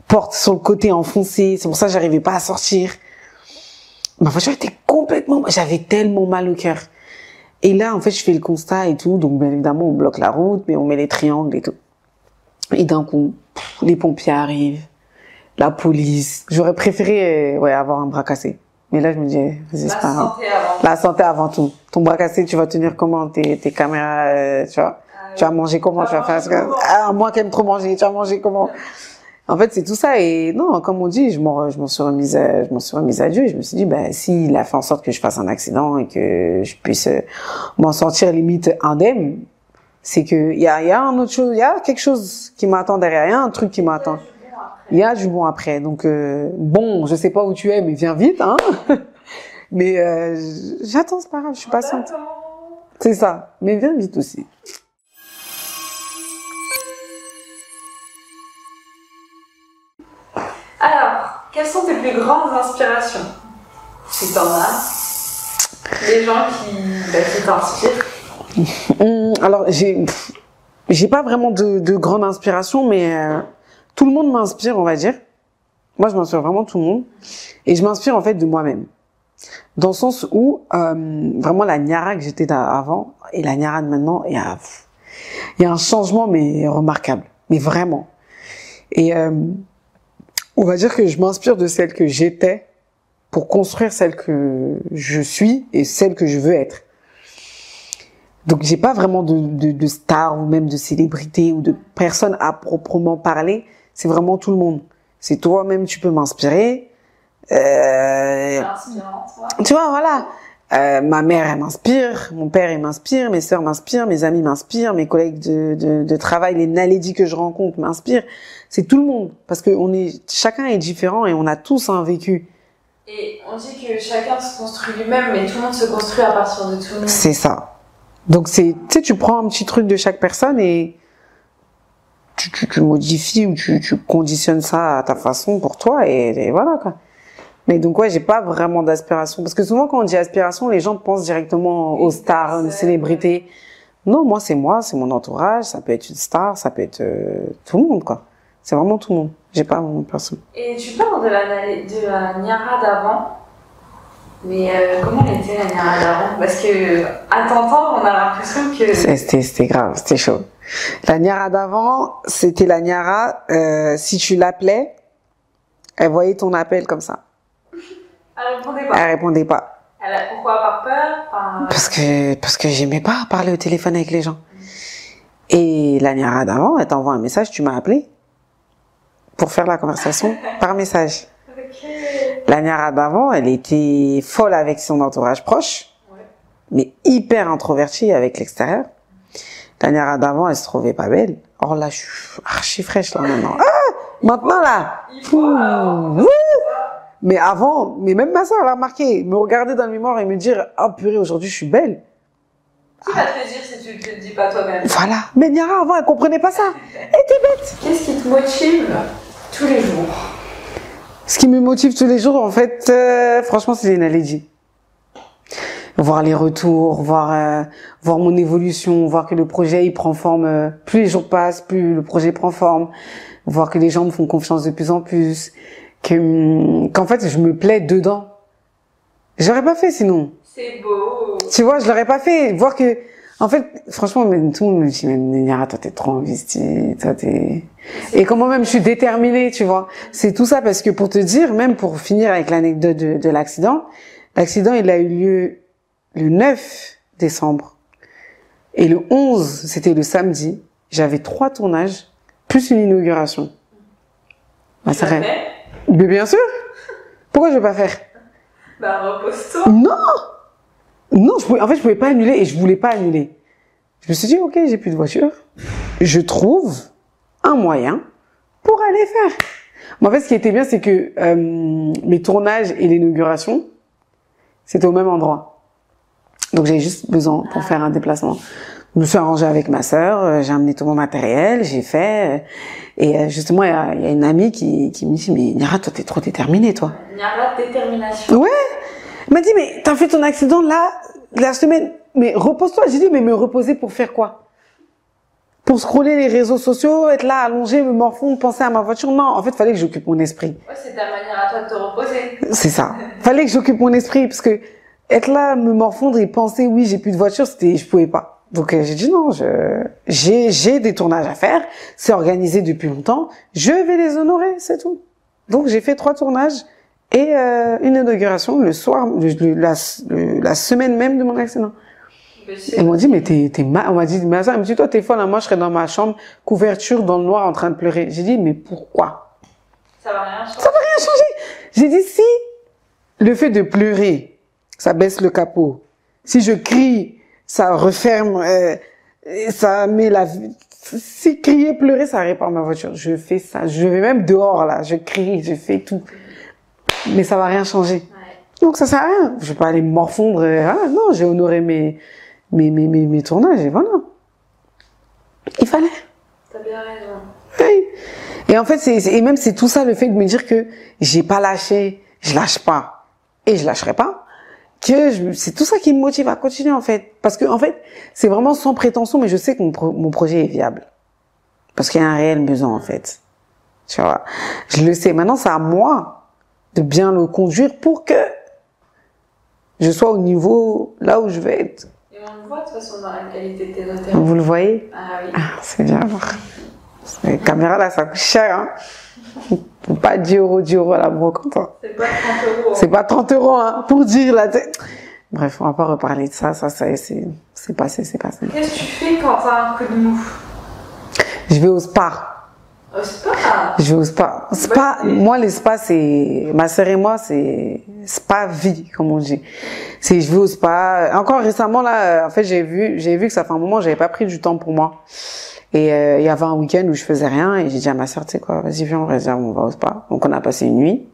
porte sur le côté enfoncée. C'est pour ça que j'arrivais pas à sortir. Ma voiture était complètement... J'avais tellement mal au cœur. Et là, en fait, je fais le constat et tout. Donc, bien évidemment, on bloque la route, mais on met les triangles et tout. Et d'un coup, les pompiers arrivent, la police. J'aurais préféré avoir un bras cassé. Mais là, je me dis, vas-y, c'est pas grave. La santé avant tout. Ton bras cassé, tu vas tenir comment tes caméras, tu vois? Tu vas manger comment? Tu vas faire... Ah, moi qui aime trop manger, tu vas manger comment? En fait, c'est tout ça. Et non, comme on dit, je m'en suis remise à Dieu. Je me suis dit, s'il a fait en sorte que je fasse un accident et que je puisse m'en sortir limite indemne, c'est que il y a un autre chose, il y a quelque chose qui m'attend derrière, il y a un truc qui m'attend. Il y a du bon après. Donc bon, je sais pas où tu es, mais viens vite, hein. Mais j'attends, c'est pas grave, je suis patiente. C'est ça. Mais viens vite aussi. Alors, quelles sont tes plus grandes inspirations? Si t'en as, les gens qui t'inspirent. Alors, j'ai pas vraiment de grande inspiration, mais tout le monde m'inspire, on va dire. Moi, je m'inspire vraiment de tout le monde. Et je m'inspire, en fait, de moi-même. Dans le sens où, vraiment, la Niara que j'étais avant et la Niara de maintenant, il y a un changement, mais remarquable. Mais vraiment. Et on va dire que je m'inspire de celle que j'étais pour construire celle que je suis et celle que je veux être. Donc, j'ai pas vraiment de star ou même de célébrité ou de personne à proprement parler. C'est vraiment tout le monde. C'est toi-même, tu peux m'inspirer. Tu vois, voilà. Ma mère, elle m'inspire. Mon père, il m'inspire. Mes sœurs m'inspirent. Mes amis m'inspirent. Mes collègues de travail, les nalédis que je rencontre m'inspirent. C'est tout le monde. Parce que chacun est différent et on a tous un vécu. Et on dit que chacun se construit lui-même, mais tout le monde se construit à partir de tout le monde. C'est ça. Donc, tu sais, tu prends un petit truc de chaque personne et tu modifies ou tu conditionnes ça à ta façon pour toi et voilà, quoi. Mais donc, ouais, j'ai pas vraiment d'aspiration. Parce que souvent, quand on dit aspiration, les gens pensent directement aux stars, aux célébrités. Non, moi, c'est mon entourage. Ça peut être une star, ça peut être tout le monde, quoi. C'est vraiment tout le monde. J'ai pas vraiment personne. Et tu parles de la Niara d'avant. Mais comment était la Niara d'avant? Parce que à t'entendre, on a l'impression que... C'était grave, c'était chaud. La Niara d'avant, c'était la Niara, si tu l'appelais, elle voyait ton appel comme ça. Elle répondait pas. Elle répondait pas. Pourquoi? Par peur? Parce que j'aimais pas parler au téléphone avec les gens. Et la Niara d'avant, elle t'envoie un message, tu m'as appelé pour faire la conversation par message. Okay. La Niara d'avant, elle était folle avec son entourage proche, mais hyper introvertie avec l'extérieur. La Niara d'avant, elle se trouvait pas belle. Or là, je suis archi fraîche là maintenant. Ah, maintenant là. Mais avant, mais même ma soeur, elle a remarqué, me regarder dans le miroir et me dire, oh purée, aujourd'hui je suis belle. Qui va te le dire si tu ne te le dis pas toi-même? Voilà. Mais Niara, avant, elle comprenait pas ça. Elle était bête. Qu'est-ce qui te motive tous les jours? Ce qui me motive tous les jours, en fait, franchement, c'est les nalédis. Voir les retours, voir mon évolution, voir que le projet, il prend forme. Plus les jours passent, plus le projet prend forme. Voir que les gens me font confiance de plus en plus. Qu'en fait, je me plais dedans. J'aurais pas fait sinon. C'est beau. Tu vois, je l'aurais pas fait. Voir que, en fait, franchement, tout le monde me dit, mais Niara, toi, t'es trop investie, toi, t'es... Et comment même je suis déterminée, tu vois. C'est tout ça parce que pour te dire, même pour finir avec l'anecdote de l'accident, il a eu lieu le 9 décembre. Et le 11, c'était le samedi. J'avais 3 tournages, plus une inauguration. Bah, ça fait? Mais bien sûr. Pourquoi je vais pas faire? Bah, repose-toi. Non! Non, en fait, je pouvais pas annuler et je voulais pas annuler. Je me suis dit, ok, j'ai plus de voiture. Je trouve un moyen pour aller faire. Mais en fait, ce qui était bien, c'est que mes tournages et l'inauguration, c'était au même endroit. Donc, j'avais juste besoin pour faire un déplacement. Je me suis arrangée avec ma sœur, j'ai amené tout mon matériel, j'ai fait. Et justement, il y a une amie qui me dit, mais Niara, toi, t'es trop déterminée, toi. Niara, détermination. Ouais. Elle m'a dit, mais t'as fait ton accident là, la semaine, mais repose-toi. J'ai dit, mais me reposer pour faire quoi? pour scroller les réseaux sociaux, être là, allongé, me morfondre, penser à ma voiture. Non, en fait, fallait que j'occupe mon esprit. Ouais, c'est ta manière à toi de te reposer. C'est ça. Fallait que j'occupe mon esprit, parce que être là, me morfondre et penser, oui, j'ai plus de voiture, je pouvais pas. Donc, j'ai dit non, j'ai des tournages à faire, c'est organisé depuis longtemps, je vais les honorer, c'est tout. Donc, j'ai fait 3 tournages et une inauguration le soir, la semaine même de mon accident. Ils m'ont dit, mais on m'a dit, mais ça, elle me dit, toi, t'es folle, hein. Moi, je serais dans ma chambre, couverture dans le noir, en train de pleurer. J'ai dit, mais pourquoi? Ça va rien changer. Ça va rien changer. J'ai dit, si le fait de pleurer, ça baisse le capot. Si je crie, ça referme, ça met la vie. Si crier, pleurer, ça répare ma voiture. Je fais ça. Je vais même dehors, là. Je crie, je fais tout. Mais ça va rien changer. Ouais. Donc, ça sert à rien. Je vais pas aller me morfondre. Non, j'ai honoré mes tournages, et voilà. Il fallait. T'as bien raison. Oui. Et en fait, et même c'est tout ça, le fait de me dire que j'ai pas lâché, je lâche pas, et je lâcherai pas, c'est tout ça qui me motive à continuer, en fait. Parce que, en fait, c'est vraiment sans prétention, mais je sais que mon projet est viable. Parce qu'il y a un réel besoin, en fait. Tu vois. Je le sais. Maintenant, c'est à moi de bien le conduire pour que je sois au niveau là où je vais être. On le voit de toute façon dans la qualité de tes notaires. Vous le voyez? Ah oui. Ah, c'est bien. Les caméras là, ça coûte cher. Hein. Pas 10 € à la brocante. Hein. C'est pas 30 €. Hein. C'est pas 30 € hein, pour dire là. Bref, on va pas reparler de ça. Ça c'est passé, c'est passé. Qu'est-ce que tu fais quand t'as un coup de mou? Je vais au spa. Au spa? Je vais au spa. Spa, moi les spas c'est ma sœur et moi c'est spa vie comme on dit. C'est je vais au spa. Encore récemment là, en fait j'ai vu que ça fait un moment j'avais pas pris du temps pour moi. Et il y avait un week-end où je faisais rien et j'ai dit à ma sœur tu sais quoi, vas-y viens on réserve, on va au spa. Donc on a passé une nuit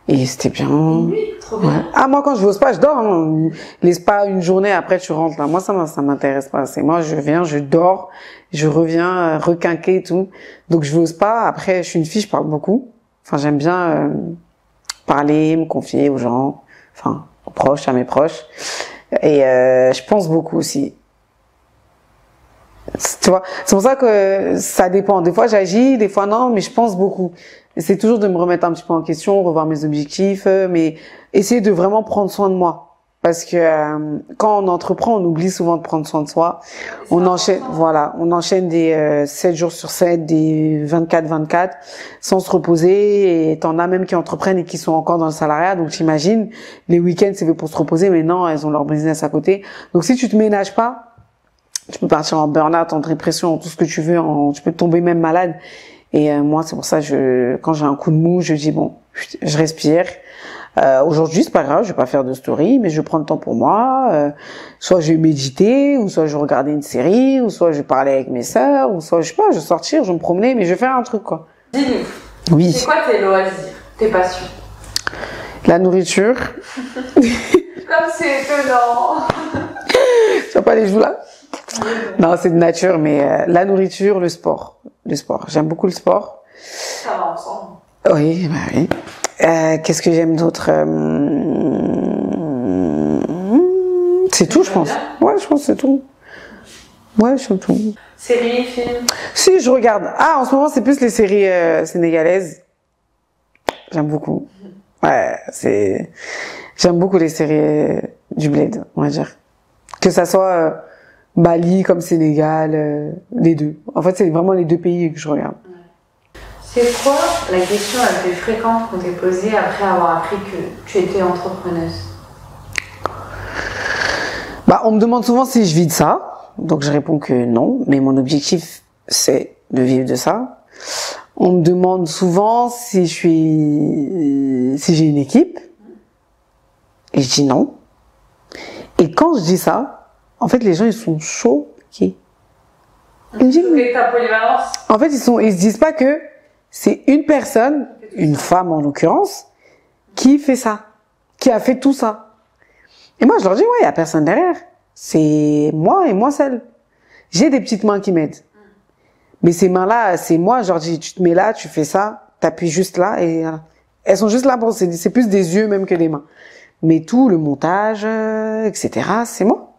et c'était bien. Une nuit, trop bien. Ouais. Ah moi quand je vais au spa je dors. Hein. Les spas une journée après tu rentres là. Moi ça m'intéresse pas. C'est moi je viens, je dors, je reviens requinquer et tout. Donc je vais au spa. Après je suis une fille, je parle beaucoup. Enfin j'aime bien parler, me confier aux gens, enfin aux proches, à mes proches. Et je pense beaucoup aussi. Tu vois, c'est pour ça que ça dépend. Des fois j'agis, des fois non, mais je pense beaucoup. C'est toujours de me remettre un petit peu en question, revoir mes objectifs, mais essayer de vraiment prendre soin de moi. Parce que quand on entreprend, on oublie souvent de prendre soin de soi. On enchaîne des 7 jours sur 7, des 24/24, sans se reposer. Et t'en as même qui entreprennent et qui sont encore dans le salariat. Donc t'imagines, les week-ends c'est fait pour se reposer, mais non, elles ont leur business à côté. Donc si tu te ménages pas, tu peux partir en burn-out, en dépression, tout ce que tu veux, tu peux tomber même malade. Et moi, c'est pour ça, quand j'ai un coup de mou, je dis bon, je respire. Aujourd'hui, c'est pas grave, je vais pas faire de story, mais je prends le temps pour moi. Soit je vais méditer, ou soit je vais regarder une série, ou soit je vais parler avec mes sœurs, ou soit je sais pas, je vais sortir, je vais me promener, mais je vais faire un truc quoi. Dis-nous. Oui. C'est quoi tes loisirs, tes passions? La nourriture. Comme c'est étonnant. Tu vois pas les joues là? Non, c'est de nature, mais la nourriture, le sport. Le sport. J'aime beaucoup le sport. Ça va ensemble. Oui, bah oui. Qu'est-ce que j'aime d'autre? C'est tout, je pense. Ouais, je pense que c'est tout. Ouais, c'est tout. Séries, films? Si, je regarde. Ah, en ce moment, c'est plus les séries sénégalaises. J'aime beaucoup. Ouais, j'aime beaucoup les séries du Bled, on va dire. Que ça soit Mali comme Sénégal, les deux. En fait, c'est vraiment les deux pays que je regarde. C'est quoi la question la plus fréquente qu'on t'ait posée après avoir appris que tu étais entrepreneuse? Bah, on me demande souvent si je vis de ça. Donc, je réponds que non. Mais mon objectif, c'est de vivre de ça. On me demande souvent si j'ai une équipe. Et je dis non. Et quand je dis ça, en fait, les gens, ils sont choqués. Ils me disent, ta polyvalence. En fait, ils se disent pas que c'est une personne, une femme en l'occurrence, qui fait ça, qui a fait tout ça. Et moi, je leur dis, ouais, il y a personne derrière. C'est moi et moi seule. J'ai des petites mains qui m'aident. Mais ces mains-là, c'est moi, je leur dis, tu te mets là, tu fais ça, t'appuies juste là, et voilà. Elles sont juste là, bon, c'est plus des yeux même que des mains. Mais tout, le montage, etc., c'est moi.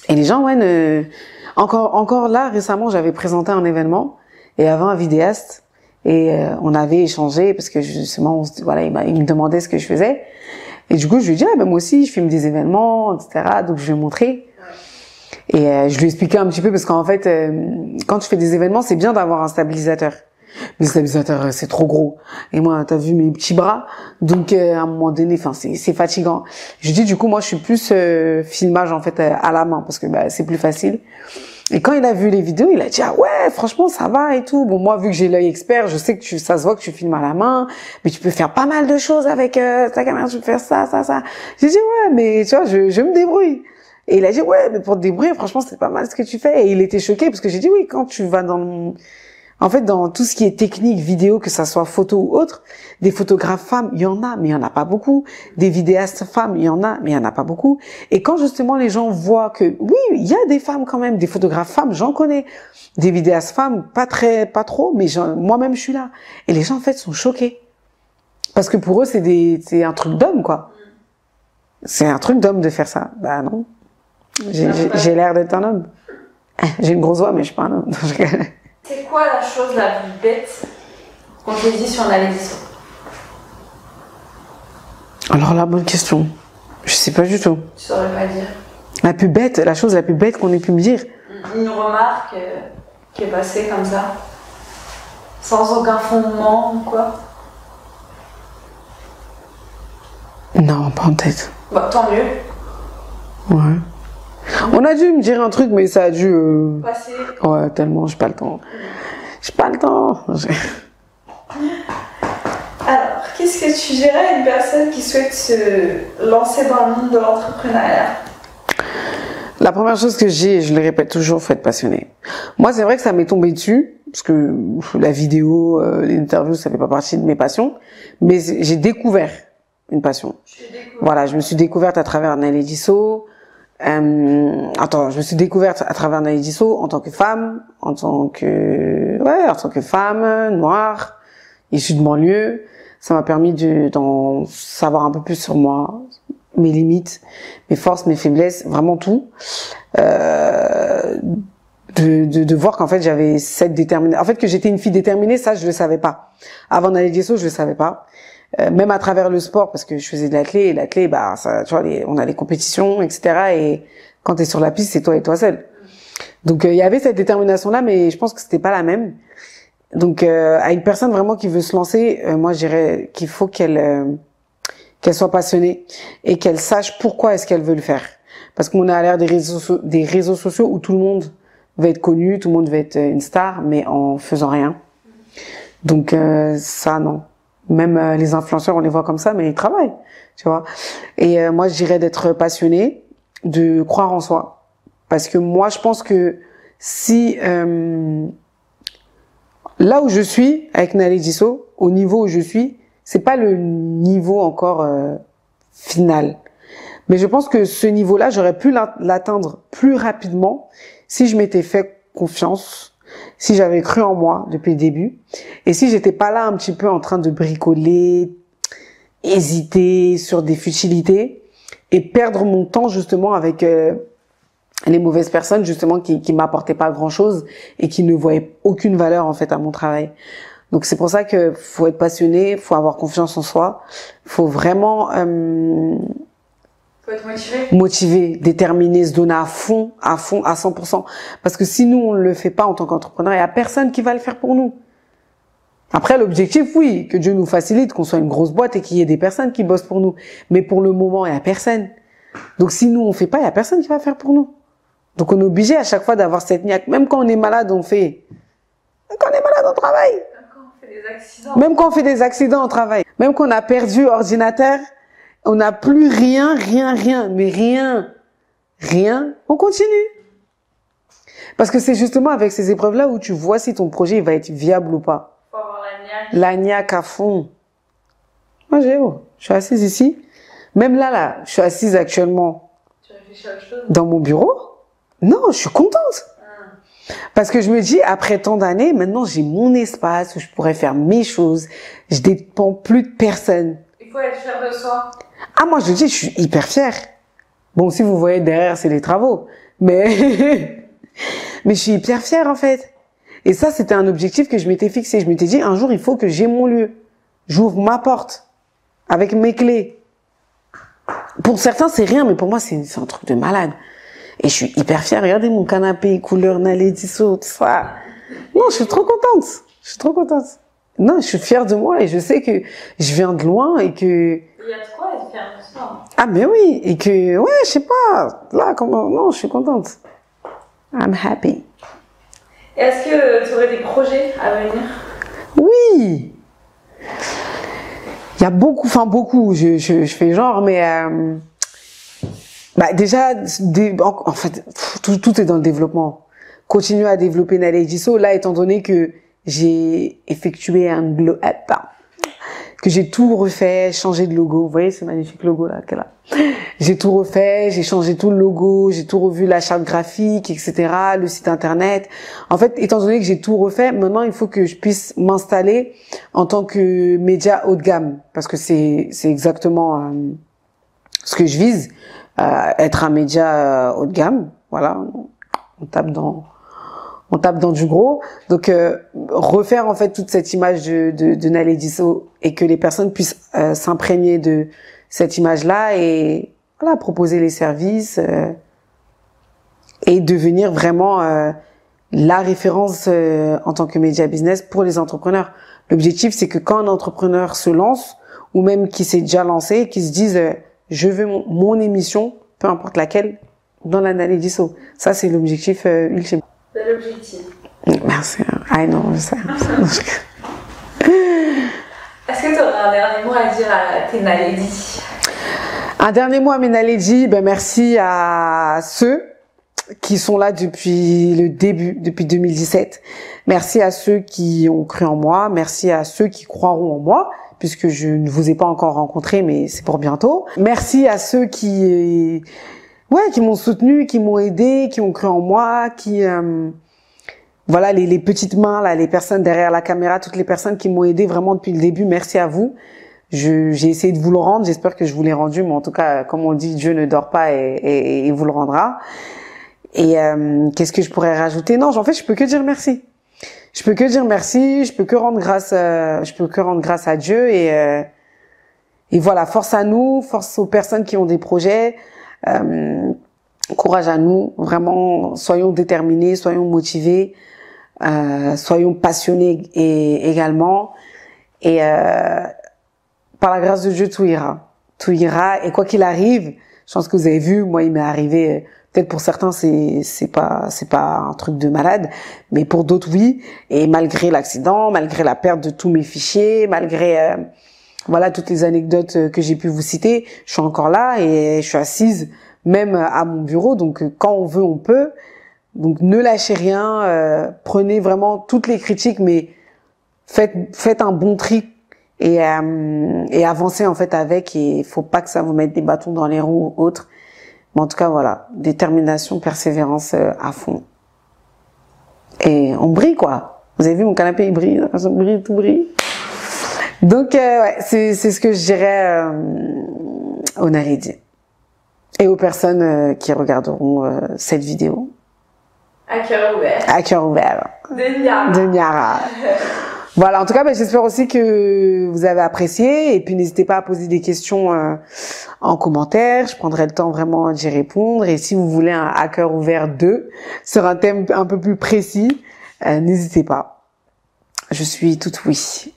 Et les gens, ouais, Encore là, récemment, j'avais présenté un événement et il y avait un vidéaste et on avait échangé parce que justement, voilà, il me demandait ce que je faisais. Et du coup, je lui ai dit, ah, ben moi aussi, je filme des événements, etc. Donc, je lui ai montré. Et je lui ai expliqué un petit peu parce qu'en fait, quand tu fais des événements, c'est bien d'avoir un stabilisateur. Mais le stabilisateur, c'est trop gros. Et moi, t'as vu mes petits bras. Donc, à un moment donné, enfin, c'est fatigant. Je dis, du coup, moi, je suis plus filmage, en fait, à la main parce que bah, c'est plus facile. Et quand il a vu les vidéos, il a dit, ah ouais, franchement, ça va et tout. Bon, moi, vu que j'ai l'œil expert, je sais que ça se voit que tu filmes à la main, mais tu peux faire pas mal de choses avec ta caméra, tu peux faire ça. J'ai dit, ouais, mais tu vois, je me débrouille. Et il a dit, ouais, mais pour te débrouiller, franchement, c'est pas mal ce que tu fais. Et il était choqué parce que j'ai dit, oui, quand tu vas en fait, dans tout ce qui est technique, vidéo, que ça soit photo ou autre, des photographes femmes, il y en a, mais il y en a pas beaucoup. Des vidéastes femmes, il y en a, mais il y en a pas beaucoup. Et quand justement les gens voient que, oui, il y a des femmes quand même, des photographes femmes, j'en connais. Des vidéastes femmes, pas trop, mais moi-même je suis là. Et les gens, en fait, sont choqués. Parce que pour eux, c'est un truc d'homme, quoi. C'est un truc d'homme de faire ça. Bah non. J'ai l'air d'être un homme. J'ai une grosse voix, mais je suis pas un homme. C'est quoi la chose la plus bête qu'on t'ait dit sur Nalediso? Alors là, bonne question. Je sais pas du tout. Tu saurais pas dire. La chose la plus bête qu'on ait pu me dire. Une remarque qui est passée comme ça, sans aucun fondement ou quoi? Non, pas en tête. Bah, tant mieux. Ouais. On a dû me dire un truc, mais ça a dû... Passer. Ouais, tellement, j'ai pas le temps. J'ai pas le temps. Alors, qu'est-ce que tu dirais à une personne qui souhaite se lancer dans le monde de l'entrepreneuriat? La première chose que je le répète toujours, faut être passionné. Moi, c'est vrai que ça m'est tombé dessus, parce que la vidéo, l'interview, ça fait pas partie de mes passions, mais j'ai découvert une passion. Voilà, je me suis découverte à travers Nalediso. Je me suis découverte à travers Nalediso en tant que femme, en tant que femme noire, issue de banlieue. Ça m'a permis d'en savoir un peu plus sur moi, mes limites, mes forces, mes faiblesses, vraiment tout. De voir qu'en fait j'avais cette détermination. En fait, que j'étais une fille déterminée, ça je le savais pas. Avant Nalediso, je le savais pas. Même à travers le sport, parce que je faisais de l'athlé, et l'athlé, bah, ça, tu vois, on a les compétitions, etc. Et quand t'es sur la piste, c'est toi et toi seul. Donc, il y avait cette détermination-là, mais je pense que c'était pas la même. Donc, à une personne vraiment qui veut se lancer, moi, je dirais qu'il faut qu'elle soit passionnée et qu'elle sache pourquoi est-ce qu'elle veut le faire. Parce qu'on est à l'ère des réseaux sociaux où tout le monde veut être connu, tout le monde veut être une star, mais en faisant rien. Donc, ça, non. Même les influenceurs, on les voit comme ça, mais ils travaillent, tu vois. Et moi, je dirais d'être passionné, de croire en soi. Parce que moi, je pense que si... là où je suis, avec Nalediso, au niveau où je suis, c'est pas le niveau encore final. Mais je pense que ce niveau-là, j'aurais pu l'atteindre plus rapidement si je m'étais fait confiance, si j'avais cru en moi depuis le début, et si j'étais pas là un petit peu en train de bricoler, hésiter sur des futilités, et perdre mon temps justement avec les mauvaises personnes justement qui m'apportaient pas grand-chose et qui ne voyaient aucune valeur en fait à mon travail. Donc c'est pour ça que faut être passionné, faut avoir confiance en soi, faut vraiment faut être motivé, déterminé, se donner à fond, à 100%. Parce que si nous, on ne le fait pas en tant qu'entrepreneur, il n'y a personne qui va le faire pour nous. Après, l'objectif, oui, que Dieu nous facilite, qu'on soit une grosse boîte et qu'il y ait des personnes qui bossent pour nous. Mais pour le moment, il n'y a personne. Donc si nous, on ne fait pas, il n'y a personne qui va faire pour nous. Donc on est obligé à chaque fois d'avoir cette niaque. Même quand on est malade, on fait. Quand on est malade, on travaille. Même quand on fait des accidents. Même quand on fait des accidents, on travaille. Même quand on a perdu ordinateur, on n'a plus rien, mais rien, on continue. Parce que c'est justement avec ces épreuves-là où tu vois si ton projet va être viable ou pas. Faut avoir la niaque. La niaque à fond. Moi, je suis assise ici. Même là, je suis assise actuellement. Tu réfléchis à autre chose? Dans mon bureau. Non, je suis contente. Parce que je me dis, après tant d'années, maintenant j'ai mon espace où je pourrais faire mes choses. Je dépends plus de personne. Il faut être fier de soi. Ah, moi, je dis, je suis hyper fière. Bon, si vous voyez derrière, c'est les travaux. Mais, Mais je suis hyper fière, en fait. Et ça, c'était un objectif que je m'étais fixé. Je m'étais dit, un jour, il faut que j'ai mon lieu. J'ouvre ma porte avec mes clés. Pour certains, c'est rien, mais pour moi, c'est un truc de malade. Et je suis hyper fière. Regardez mon canapé, couleur Naledi So, tout ça. Non, je suis trop contente. Je suis trop contente. Non, je suis fière de moi et je sais que je viens de loin et que... Il y a de quoi être fière de ça. Ah, mais oui. Et que, ouais, je sais pas. Là, comment... Non, je suis contente. I'm happy. Et est-ce que tu aurais des projets à venir? Oui. Il y a beaucoup, enfin beaucoup, je fais genre, mais bah déjà, en fait, tout est dans le développement. Continuer à développer Naledi So, là, étant donné que j'ai effectué un glow up, que j'ai tout refait, changé de logo. Vous voyez ce magnifique logo là qu'elle a. J'ai tout refait, j'ai changé tout le logo, j'ai tout revu la charte graphique, etc., le site internet. En fait, étant donné que j'ai tout refait, maintenant il faut que je puisse m'installer en tant que média haut de gamme, parce que c'est exactement ce que je vise, être un média haut de gamme. Voilà, on tape dans du gros. Donc refaire en fait toute cette image de Naledi So et que les personnes puissent s'imprégner de cette image-là et voilà, proposer les services et devenir vraiment la référence en tant que média business pour les entrepreneurs. L'objectif, c'est que quand un entrepreneur se lance ou même qui s'est déjà lancé, qui se dise je veux mon émission, peu importe laquelle, dans la Naledi So. Ça, c'est l'objectif ultime. C'est l'objectif. Merci. I know, je sais. Est-ce que tu aurais un dernier mot à dire à tes Naledi? Un dernier mot à mes Naledi, ben merci à ceux qui sont là depuis le début, depuis 2017. Merci à ceux qui ont cru en moi. Merci à ceux qui croiront en moi, puisque je ne vous ai pas encore rencontré, mais c'est pour bientôt. Merci à ceux qui m'ont soutenu, qui m'ont aidé, qui ont cru en moi, qui voilà, les petites mains là, les personnes derrière la caméra, toutes les personnes qui m'ont aidé vraiment depuis le début. Merci à vous. J'ai essayé de vous le rendre. J'espère que je vous l'ai rendu, mais en tout cas, comme on dit, Dieu ne dort pas et il vous le rendra. Et qu'est-ce que je pourrais rajouter? Non, en fait, je peux que dire merci. Je peux que dire merci. Je peux que rendre grâce à Dieu et voilà, force à nous, force aux personnes qui ont des projets. Courage à nous, vraiment, soyons déterminés, soyons motivés, soyons passionnés également. Et par la grâce de Dieu, tout ira. Tout ira. Et quoi qu'il arrive, je pense que vous avez vu, moi, il m'est arrivé, peut-être pour certains, c'est pas un truc de malade, mais pour d'autres, oui. Et malgré l'accident, malgré la perte de tous mes fichiers, malgré, voilà, toutes les anecdotes que j'ai pu vous citer, je suis encore là et je suis assise même à mon bureau. Donc, quand on veut, on peut. Donc, ne lâchez rien. Prenez vraiment toutes les critiques, mais faites un bon tri et avancez en fait avec. Et il faut pas que ça vous mette des bâtons dans les roues ou autre. Mais en tout cas, voilà, détermination, persévérance à fond. Et on brille, quoi. Vous avez vu, mon canapé, il brille. Ça brille, tout brille. Donc, ouais, c'est ce que je dirais aux Naledi et aux personnes qui regarderont cette vidéo. À cœur ouvert. À cœur ouvert. De Niara. De Niara. Voilà, en tout cas, j'espère aussi que vous avez apprécié. Et puis, n'hésitez pas à poser des questions en commentaire. Je prendrai le temps vraiment d'y répondre. Et si vous voulez un à cœur ouvert 2 sur un thème un peu plus précis, n'hésitez pas. Je suis toute oui.